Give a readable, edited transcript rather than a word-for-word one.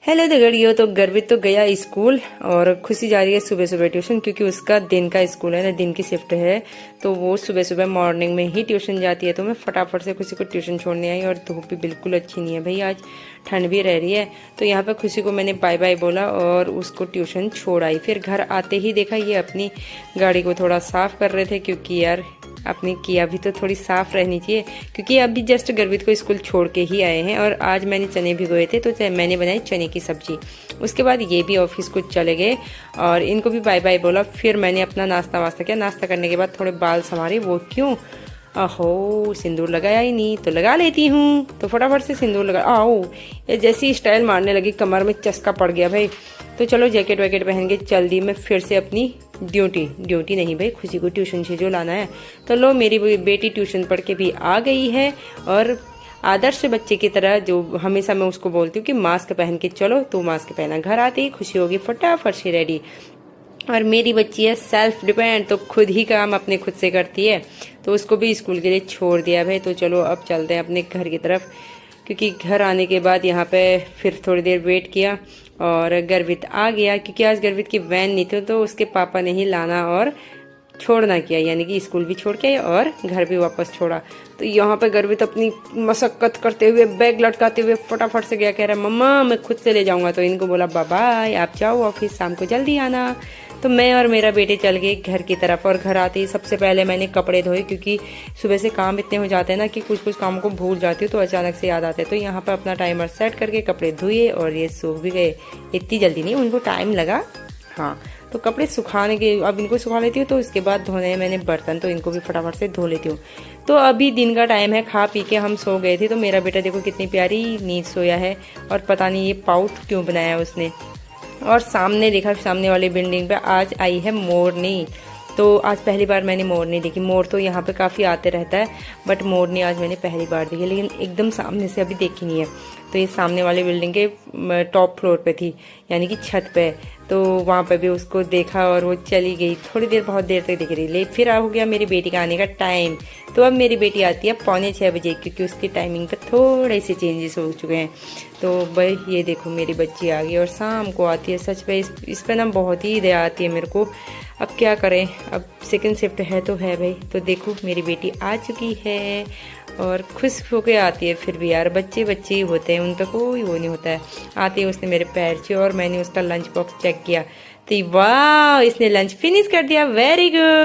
Hello दगड़ियों। तो गर्वित तो गया स्कूल और खुशी जा रही है सुबह सुबह ट्यूशन, क्योंकि उसका दिन का स्कूल है ना, दिन की शिफ्ट है। तो वो सुबह सुबह मॉर्निंग में ही ट्यूशन जाती है। तो मैं फटाफट से खुशी को ट्यूशन छोड़ने आई और धूप भी बिल्कुल अच्छी नहीं है भाई, आज ठंड भी रह रही है। तो यहाँ पे खुशी को मैंने बाय बाय बोला और उसको ट्यूशन छोड़ आई। फिर घर आते ही देखा ये अपनी गाड़ी को थोड़ा साफ कर रहे थे, क्योंकि यार अपनी किया भी तो थोड़ी साफ रहनी चाहिए, क्योंकि अभी जस्ट गर्वित को स्कूल छोड़ के ही आए हैं। और आज मैंने चने भिगोए थे तो मैंने बनाई चने की सब्जी। उसके बाद ये भी ऑफिस को चले गए और इनको भी बाय बाय बोला। फिर मैंने अपना नाश्ता वास्ता किया। नाश्ता करने के बाद थोड़े बाल संवारे। वो क्यों, अहो सिंदूर लगाया ही नहीं, तो लगा लेती हूँ। तो फटाफट से सिंदूर लगा। आओ, ये जैसी स्टाइल मारने लगी कमर में चस्का पड़ गया भाई। तो चलो जैकेट वैकेट पहन के चल दी मैं फिर से अपनी ड्यूटी नहीं भाई, खुशी को ट्यूशन से जो लाना है। तो लो, मेरी बेटी ट्यूशन पढ़ के भी आ गई है और आदर्श बच्चे की तरह, जो हमेशा मैं उसको बोलती हूँ कि मास्क पहन के चलो, तो मास्क पहना। घर आते ही खुशी होगी फटाफट से रेडी। और मेरी बच्ची है सेल्फ डिपेंड, तो खुद ही काम अपने खुद से करती है। तो उसको भी स्कूल के लिए छोड़ दिया भाई। तो चलो अब चलते हैं अपने घर की तरफ, क्योंकि घर आने के बाद यहाँ पे फिर थोड़ी देर वेट किया और गर्वित आ गया। क्योंकि आज गर्वित की वैन नहीं थी, तो उसके पापा ने ही लाना और छोड़ना किया, यानी कि स्कूल भी छोड़ के और घर भी वापस छोड़ा। तो यहाँ पे गर्वित अपनी मशक्कत करते हुए, बैग लटकाते हुए फटाफट से गया। कह रहा मम्मा मैं खुद से ले जाऊंगा। तो इनको बोला बाय, आप जाओ ऑफिस, शाम को जल्दी आना। तो मैं और मेरा बेटे चल गए घर की तरफ। और घर आते ही सबसे पहले मैंने कपड़े धोए, क्योंकि सुबह से काम इतने हो जाते हैं ना कि कुछ कुछ कामों को भूल जाती हूँ, तो अचानक से याद आते हैं। तो यहाँ पर अपना टाइमर सेट करके कपड़े धोए और ये सूख भी गए। इतनी जल्दी नहीं, उनको टाइम लगा। हाँ, तो कपड़े सुखाने के, अब इनको सुखा लेती हूँ, तो उसके बाद धोने हैं मैंने बर्तन, तो इनको भी फटाफट से धो लेती हूँ। तो अभी दिन का टाइम है, खा पी के हम सो गए थे। तो मेरा बेटा देखो कितनी प्यारी नींद सोया है, और पता नहीं ये पाउट क्यों बनाया उसने। और सामने देखा, सामने वाली बिल्डिंग पे आज आई है मोरनी। तो आज पहली बार मैंने मोरनी देखी। मोर तो यहाँ पे काफ़ी आते रहता है, बट मोरनी आज मैंने पहली बार देखी, लेकिन एकदम सामने से अभी देखी नहीं है। तो ये सामने वाले बिल्डिंग के टॉप फ्लोर पे थी, यानी कि छत पे। तो वहाँ पे भी उसको देखा और वो चली गई। थोड़ी देर, बहुत देर तक दिख रही, लेकिन फिर हो गया मेरी बेटी का आने का टाइम। तो अब मेरी बेटी आती है 5:45 बजे, क्योंकि उसकी टाइमिंग पे थोड़े से चेंजेस हो चुके हैं। तो भाई ये देखो मेरी बच्ची आ गई और शाम को आती है। सच में इस पे ना बहुत ही दया आती है मेरे को। अब क्या करें, अब सेकंड शिफ्ट है तो है भाई। तो देखो मेरी बेटी आ चुकी है और खुश होके आती है। फिर भी यार बच्चे बच्चे ही होते हैं, उन तक कोई वो नहीं होता है। आती है, उसने मेरे पैर छुए और मैंने उसका लंच बॉक्स चेक किया। तो वाह, इसने लंच फिनिश कर दिया, वेरी गुड।